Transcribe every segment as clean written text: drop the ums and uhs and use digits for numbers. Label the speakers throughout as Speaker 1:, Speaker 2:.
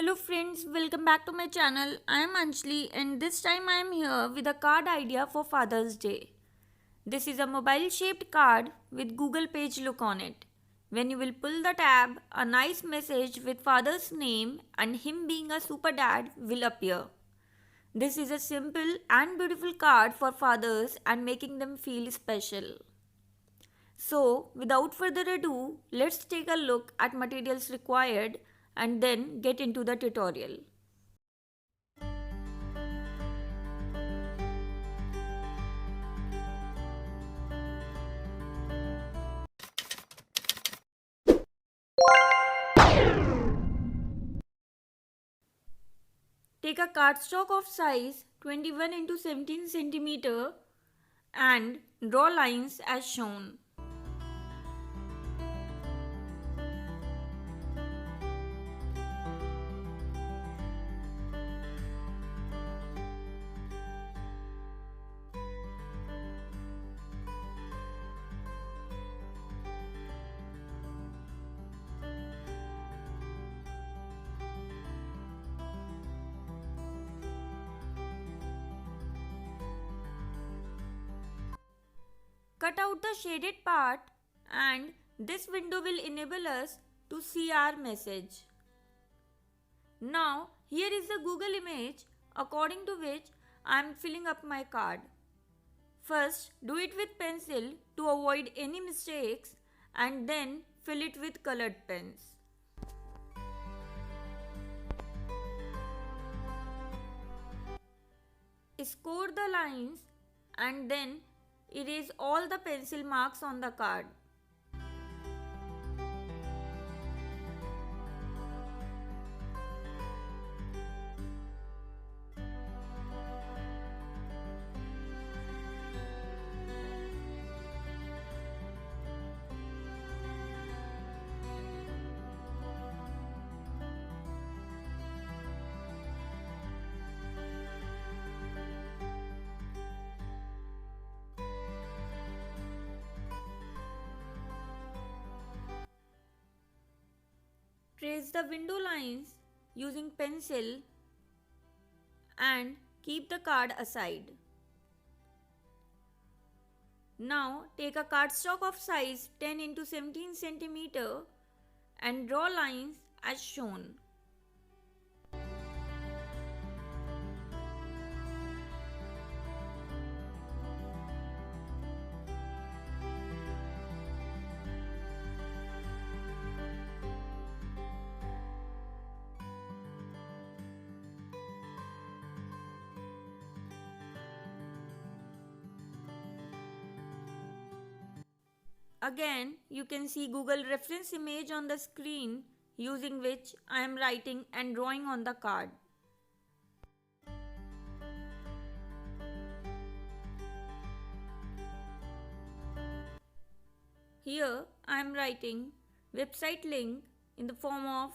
Speaker 1: Hello friends, welcome back to my channel. I am Anjali and this time I am here with a card idea for Father's Day. This is a mobile shaped card with Google page look on it. When you will pull the tab, a nice message with father's name and him being a super dad will appear. This is a simple and beautiful card for fathers and making them feel special. So, without further ado, let's take a look at materials required and then get into the tutorial. Take a cardstock of size 21 into 17 cm and draw lines as shown. Cut out the shaded part and this window will enable us to see our message. Now here is the Google image according to which I am filling up my card. First do it with pencil to avoid any mistakes and then fill it with colored pens. Score the lines and then erase all the pencil marks on the card. Trace the window lines using pencil and keep the card aside. Now take a cardstock of size 10 into 17 cm and draw lines as shown. Again, you can see Google reference image on the screen using which I am writing and drawing on the card. Here I am writing website link in the form of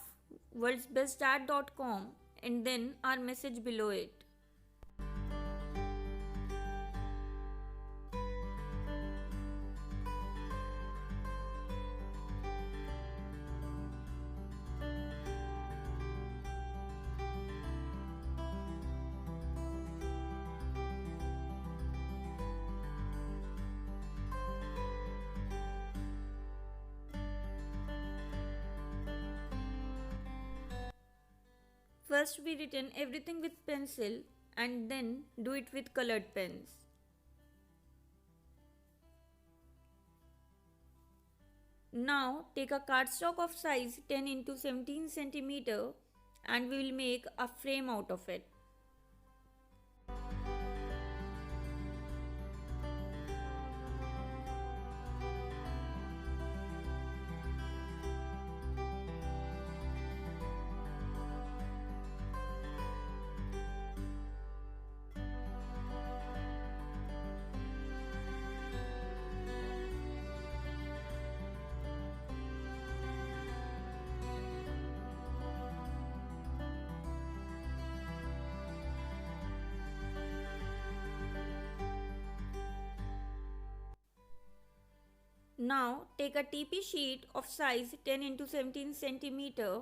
Speaker 1: worldsbestdad.com and then our message below it. First we written everything with pencil and then do it with colored pens. Now take a cardstock of size 10 into 17 cm and we will make a frame out of it. Now take a TP sheet of size 10 into 17 cm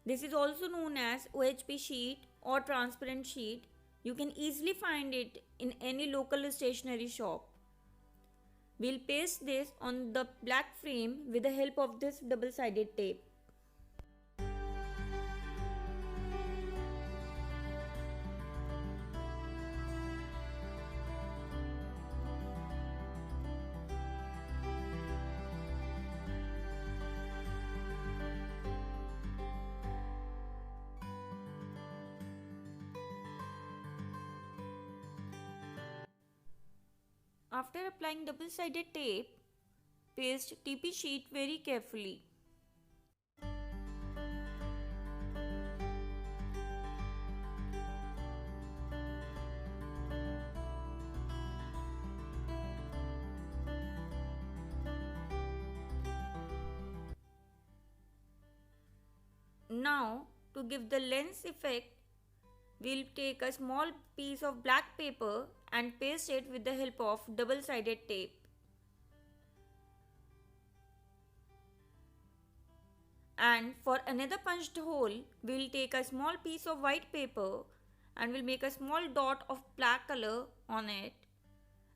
Speaker 1: This is also known as OHP sheet or transparent sheet. You can easily find it in any local stationery shop. We'll paste this on the black frame with the help of this double-sided tape. After applying double-sided tape, paste TP sheet very carefully. Now, to give the lens effect, we'll take a small piece of black paper and paste it with the help of double-sided tape. And for another punched hole, we'll take a small piece of white paper and we'll make a small dot of black color on it.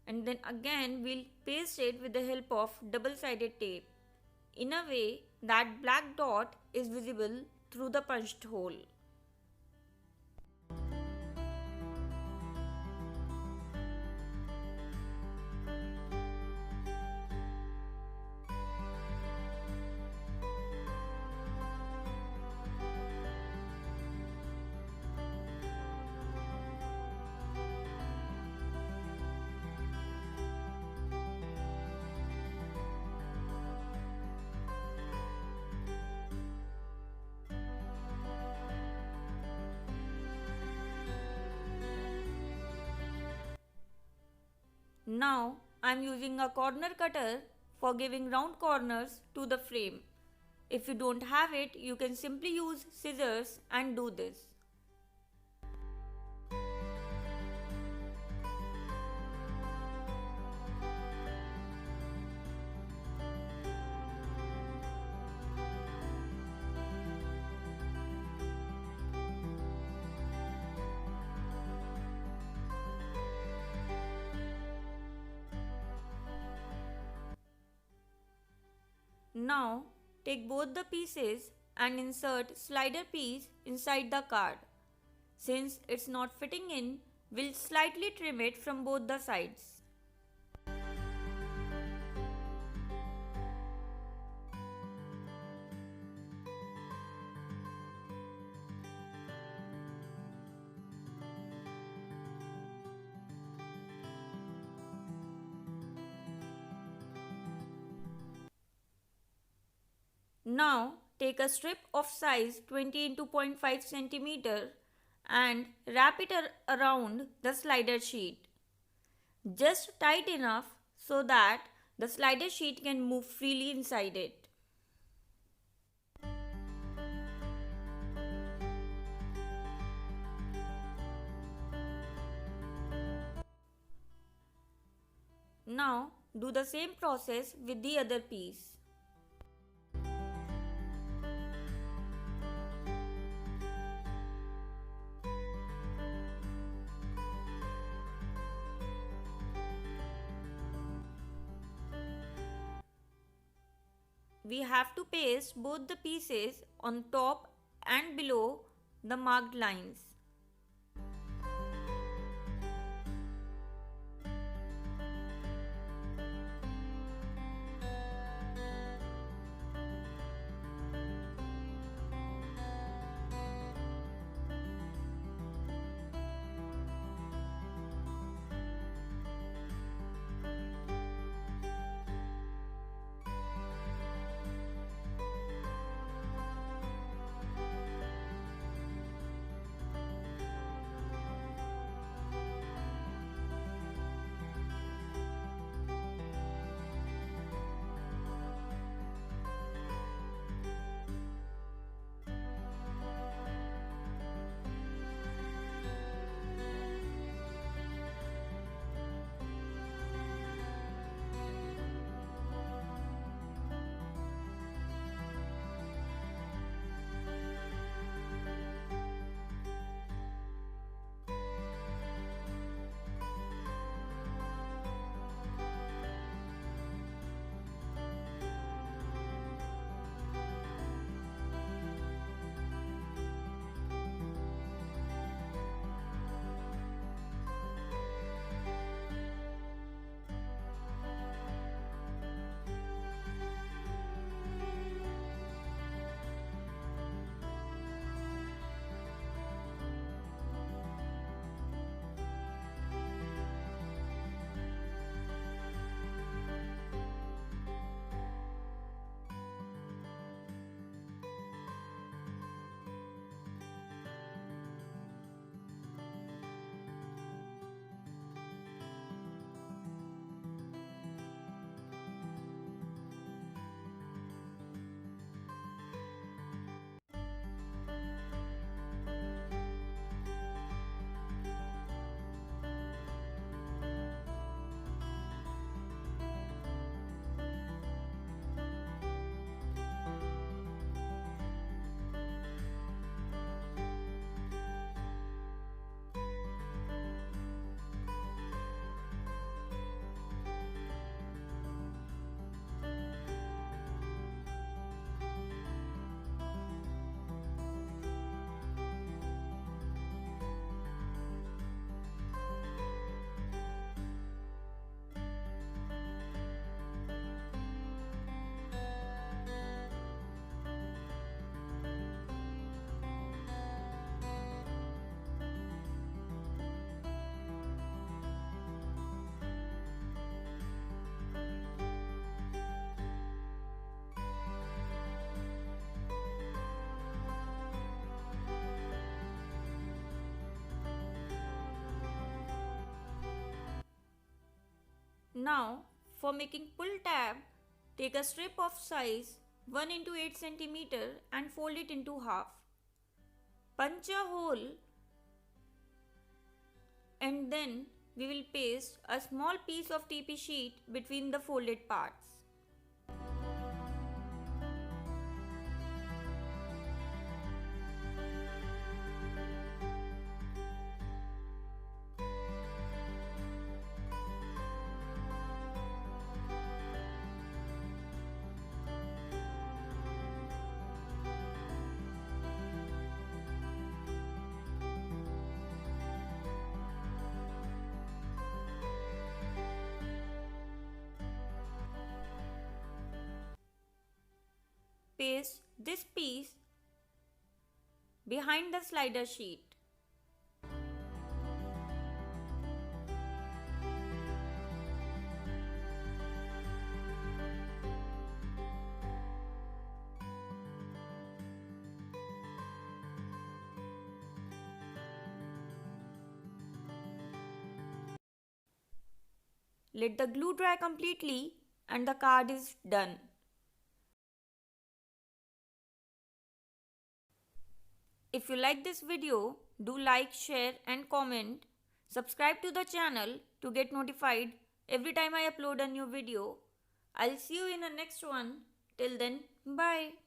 Speaker 1: And then again we'll paste it with the help of double-sided tape in a way that black dot is visible through the punched hole. Now I am using a corner cutter for giving round corners to the frame. If you don't have it, you can simply use scissors and do this. Now take both the pieces and insert slider piece inside the card. Since it's not fitting in, we'll slightly trim it from both the sides. Now take a strip of size 20 into 0.5 cm and wrap it around the slider sheet. Just tight enough so that the slider sheet can move freely inside it. Now do the same process with the other piece. We have to paste both the pieces on top and below the marked lines. Now, for making pull tab, take a strip of size 1 into 8 cm and fold it into half. Punch a hole and then we will paste a small piece of TP sheet between the folded parts. Paste this piece behind the slider sheet. Let the glue dry completely and the card is done. If you like this video, do like, share and comment. Subscribe to the channel to get notified every time I upload a new video. I'll see you in the next one. Till then, bye.